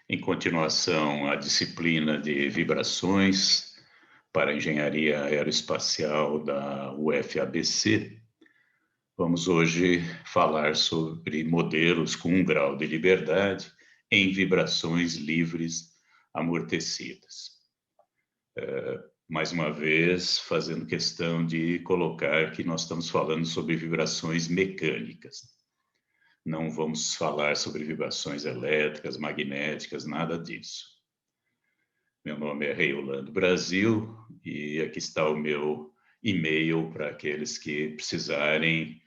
Em continuação, a disciplina de vibrações para a engenharia aeroespacial da UFABC, vamos hoje falar sobre modelos com 1 grau de liberdade em vibrações livres amortecidas. Mais uma vez, fazendo questão de colocar que nós estamos falando sobre vibrações mecânicas. Não vamos falar sobre vibrações elétricas, magnéticas, nada disso. Meu nome é Reiolando Brasil e aqui está o meu e-mail para aqueles que precisarem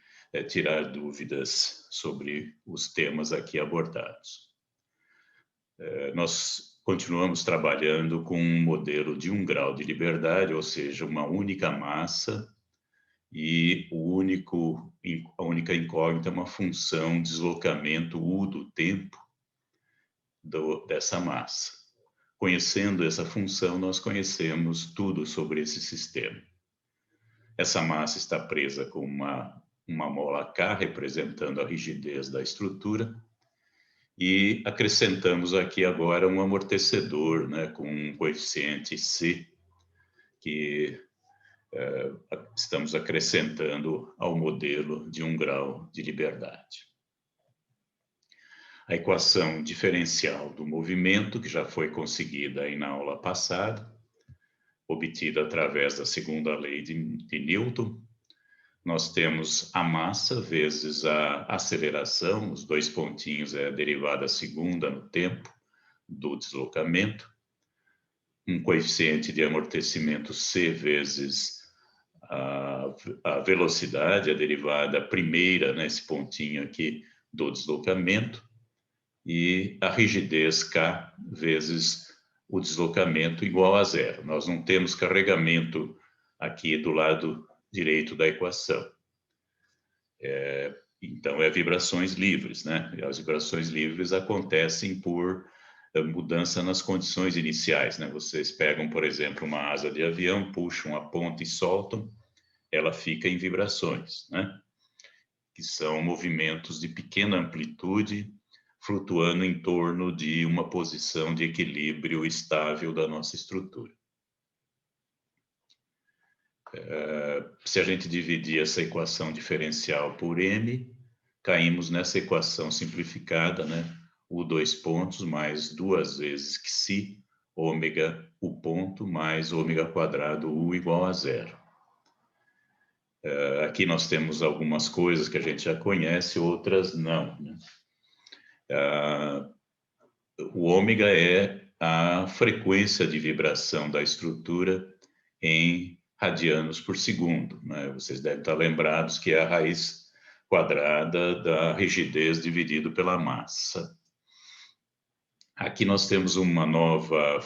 tirar dúvidas sobre os temas aqui abordados. Nós continuamos trabalhando com um modelo de 1 grau de liberdade, ou seja, uma única massa e a única incógnita é uma função deslocamento U do tempo dessa massa. Conhecendo essa função, nós conhecemos tudo sobre esse sistema. Essa massa está presa com uma mola K, representando a rigidez da estrutura, e acrescentamos aqui agora um amortecedor, né, com um coeficiente C, que estamos acrescentando ao modelo de 1 grau de liberdade. A equação diferencial do movimento, que já foi conseguida aí na aula passada, obtida através da segunda lei de Newton, nós temos a massa vezes a aceleração, os dois pontinhos é a derivada segunda no tempo do deslocamento, um coeficiente de amortecimento C vezes a velocidade, a derivada primeira, nesse pontinho aqui, do deslocamento, e a rigidez K vezes o deslocamento igual a zero. Nós não temos carregamento aqui do lado direito da equação. Então, é vibrações livres, né? E as vibrações livres acontecem por mudança nas condições iniciais, né? Vocês pegam, por exemplo, uma asa de avião, puxam a ponta e soltam, ela fica em vibrações, né? Que são movimentos de pequena amplitude, flutuando em torno de uma posição de equilíbrio estável da nossa estrutura. Se a gente dividir essa equação diferencial por m, caímos nessa equação simplificada, né? U dois pontos mais 2 vezes xi, ômega U ponto mais ômega quadrado U igual a zero. Aqui nós temos algumas coisas que a gente já conhece, outras não, né? O ômega é a frequência de vibração da estrutura em radianos por segundo, né? Vocês devem estar lembrados que é a raiz quadrada da rigidez dividido pela massa. Aqui nós temos uma nova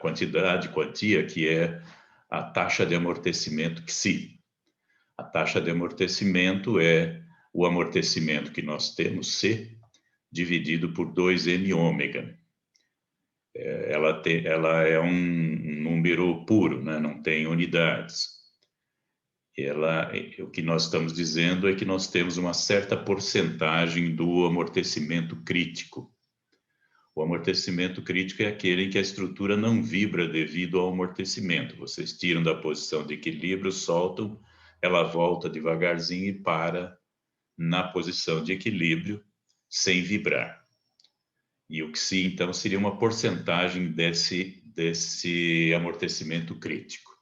quantia, que é a taxa de amortecimento xi. A taxa de amortecimento é o amortecimento que nós temos, C, dividido por 2m ômega. Ela é um número puro, né? Não tem unidades. O que nós estamos dizendo é que nós temos uma certa porcentagem do amortecimento crítico. O amortecimento crítico é aquele em que a estrutura não vibra devido ao amortecimento. Vocês tiram da posição de equilíbrio, soltam, ela volta devagarzinho e para na posição de equilíbrio sem vibrar. E o xi, então, seria uma porcentagem desse amortecimento crítico.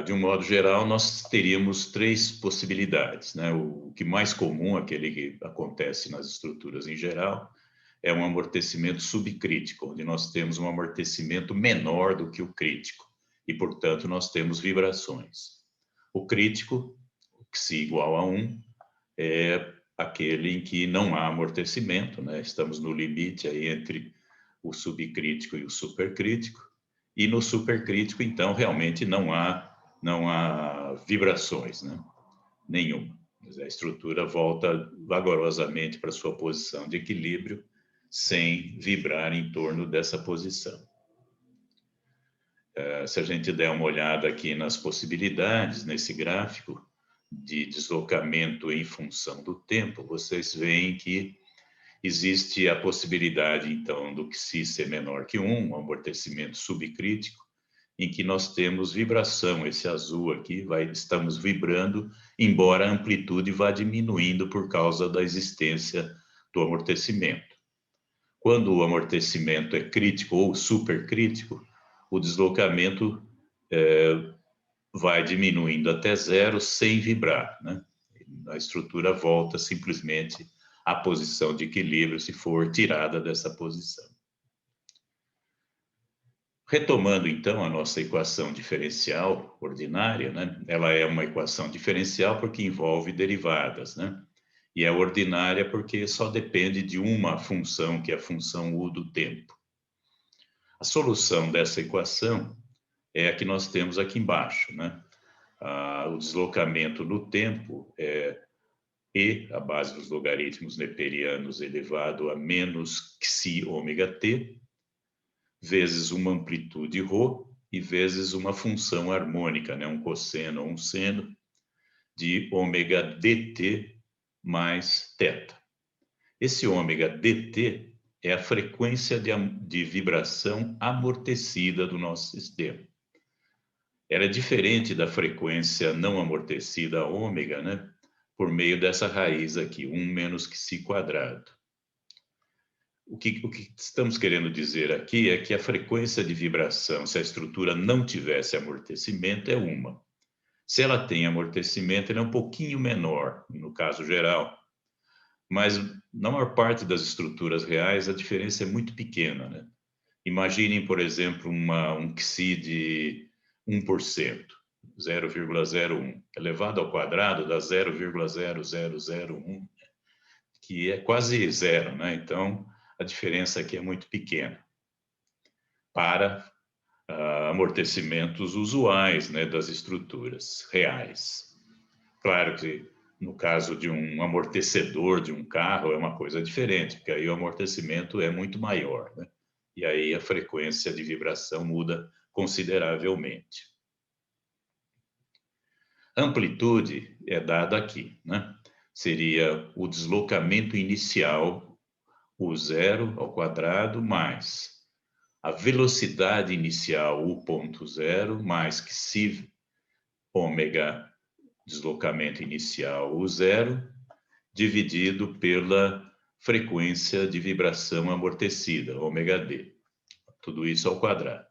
De um modo geral, nós teríamos 3 possibilidades, né? O que mais comum, aquele que acontece nas estruturas em geral, é um amortecimento subcrítico, onde nós temos um amortecimento menor do que o crítico, e, portanto, nós temos vibrações. O crítico, o xi igual a 1, é aquele em que não há amortecimento, né? Estamos no limite aí entre o subcrítico e o supercrítico, e no supercrítico, então, realmente não há vibrações, né? Nenhuma. A estrutura volta vagarosamente para sua posição de equilíbrio, sem vibrar em torno dessa posição. Se a gente der uma olhada aqui nas possibilidades, nesse gráfico, de deslocamento em função do tempo, vocês veem que existe a possibilidade, então, do Xi ser menor que 1, um amortecimento subcrítico, em que nós temos vibração, esse azul aqui, estamos vibrando, embora a amplitude vá diminuindo por causa da existência do amortecimento. Quando o amortecimento é crítico ou supercrítico, o deslocamento vai diminuindo até zero sem vibrar, né? A estrutura volta simplesmente à posição de equilíbrio se for tirada dessa posição. Retomando, então, a nossa equação diferencial ordinária, né? Ela é uma equação diferencial porque envolve derivadas, né? E é ordinária porque só depende de uma função, que é a função u do tempo. A solução dessa equação é a que nós temos aqui embaixo, né? O deslocamento no tempo é E, a base dos logaritmos neperianos elevado a menos xi ômega t, vezes uma amplitude ρ e vezes uma função harmônica, né? Um cosseno ou um seno, de ômega dt mais θ. Esse ômega dt é a frequência de vibração amortecida do nosso sistema. Ela é diferente da frequência não amortecida ômega, né? Por meio dessa raiz aqui, 1 menos xi quadrado. O que estamos querendo dizer aqui é que a frequência de vibração, se a estrutura não tivesse amortecimento, é uma. Se ela tem amortecimento, ele é um pouquinho menor, no caso geral. Mas, na maior parte das estruturas reais, a diferença é muito pequena, né? Imaginem, por exemplo, um xi de 1%, 0,01, elevado ao quadrado dá 0,0001, que é quase zero, né? Então, a diferença aqui é muito pequena para amortecimentos usuais, né, das estruturas reais. Claro que no caso de um amortecedor de um carro é uma coisa diferente, porque aí o amortecimento é muito maior, né? E aí a frequência de vibração muda consideravelmente. Amplitude é dada aqui, né? Seria o deslocamento inicial, o zero ao quadrado, mais a velocidade inicial, u ponto zero, mais que xi ômega, deslocamento inicial, u zero, dividido pela frequência de vibração amortecida, ômega d. Tudo isso ao quadrado.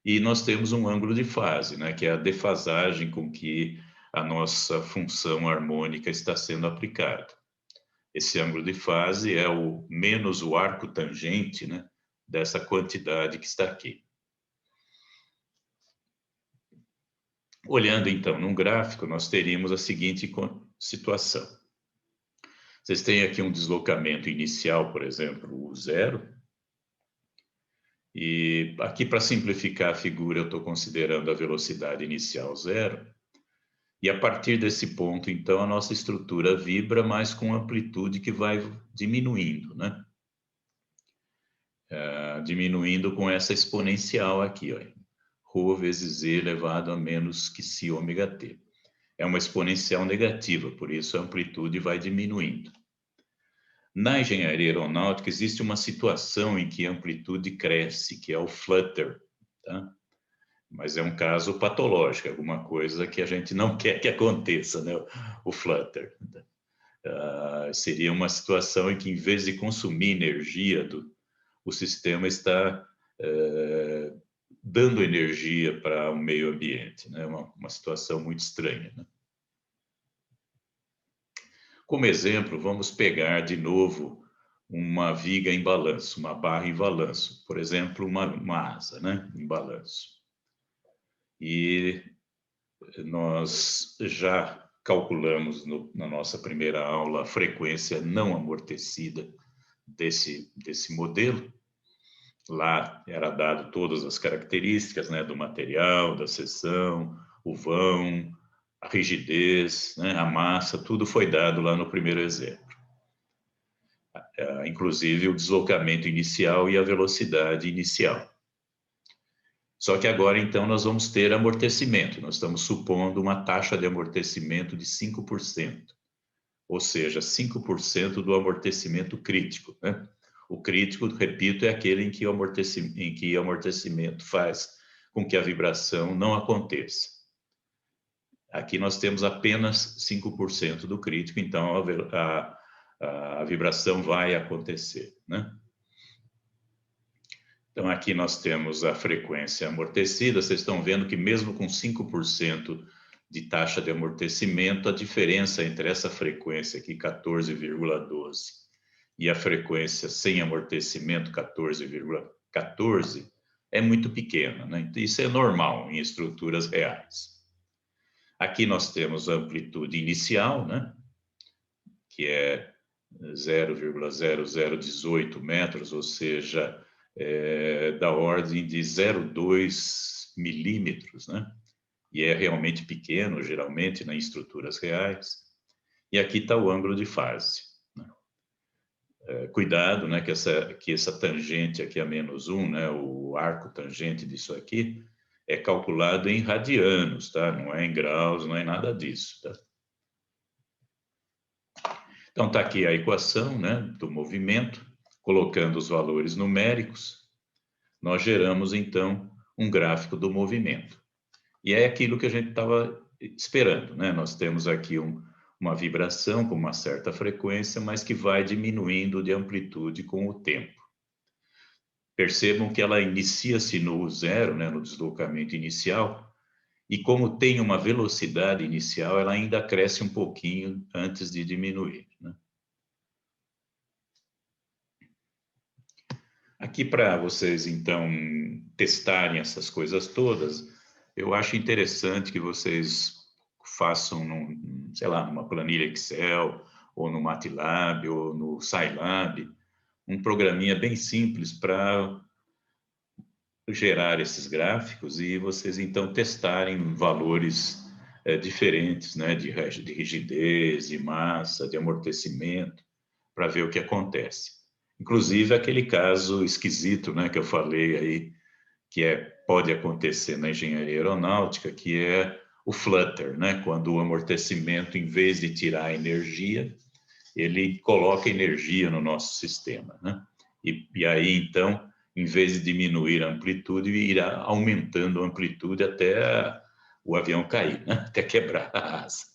E nós temos um ângulo de fase, né, que é a defasagem com que a nossa função harmônica está sendo aplicada. Esse ângulo de fase é o menos o arco tangente, né, dessa quantidade que está aqui. Olhando, então, num gráfico, nós teríamos a seguinte situação. Vocês têm aqui um deslocamento inicial, por exemplo, o zero. E aqui, para simplificar a figura, eu estou considerando a velocidade inicial zero. E a partir desse ponto, então, a nossa estrutura vibra, mas com amplitude que vai diminuindo, né? Diminuindo com essa exponencial aqui, ó. Rho vezes z elevado a menos que si ômega t. É uma exponencial negativa, por isso a amplitude vai diminuindo. Na engenharia aeronáutica existe uma situação em que a amplitude cresce, que é o flutter, tá? Mas é um caso patológico, alguma coisa que a gente não quer que aconteça, né? O flutter. Seria uma situação em que, em vez de consumir energia, o sistema está dando energia para o meio ambiente, né? Uma situação muito estranha, né? Como exemplo, vamos pegar de novo uma viga em balanço, uma barra em balanço, por exemplo, uma asa, né, em balanço. E nós já calculamos na nossa primeira aula a frequência não amortecida desse modelo. Lá era dado todas as características, né, do material, da seção, o vão, a rigidez, né, a massa, tudo foi dado lá no primeiro exemplo. Inclusive o deslocamento inicial e a velocidade inicial. Só que agora, então, nós vamos ter amortecimento. Nós estamos supondo uma taxa de amortecimento de 5%. Ou seja, 5% do amortecimento crítico, né? O crítico, repito, é aquele em que o amortecimento faz com que a vibração não aconteça. Aqui nós temos apenas 5% do crítico, então a vibração vai acontecer, né? Então, aqui nós temos a frequência amortecida. Vocês estão vendo que mesmo com 5% de taxa de amortecimento, a diferença entre essa frequência aqui, 14,12, e a frequência sem amortecimento, 14,14, é muito pequena, né? Isso é normal em estruturas reais. Aqui nós temos a amplitude inicial, né? Que é 0,0018 metros, ou seja, da ordem de 0,2 milímetros, né? E é realmente pequeno, geralmente, em estruturas reais. E aqui está o ângulo de fase. Né? Cuidado, né, que essa tangente aqui a -1, né, o arco tangente disso aqui, é calculado em radianos, tá? Não é em graus, não é nada disso, tá? Então, está aqui a equação, né, do movimento, colocando os valores numéricos, nós geramos, então, um gráfico do movimento. E é aquilo que a gente estava esperando, né? Nós temos aqui uma vibração com uma certa frequência, mas que vai diminuindo de amplitude com o tempo. Percebam que ela inicia-se no zero, né, no deslocamento inicial, e como tem uma velocidade inicial, ela ainda cresce um pouquinho antes de diminuir, né? Aqui para vocês, então, testarem essas coisas todas, eu acho interessante que vocês façam, sei lá, numa planilha Excel, ou no MATLAB, ou no Scilab, um programinha bem simples para gerar esses gráficos e vocês, então, testarem valores diferentes, né, de rigidez, de massa, de amortecimento, para ver o que acontece. Inclusive aquele caso esquisito, né, que eu falei aí, que pode acontecer na engenharia aeronáutica, que é o flutter, né, quando o amortecimento, em vez de tirar energia, ele coloca energia no nosso sistema, né? E aí, então, em vez de diminuir a amplitude, irá aumentando a amplitude até o avião cair, né? Até quebrar a asa.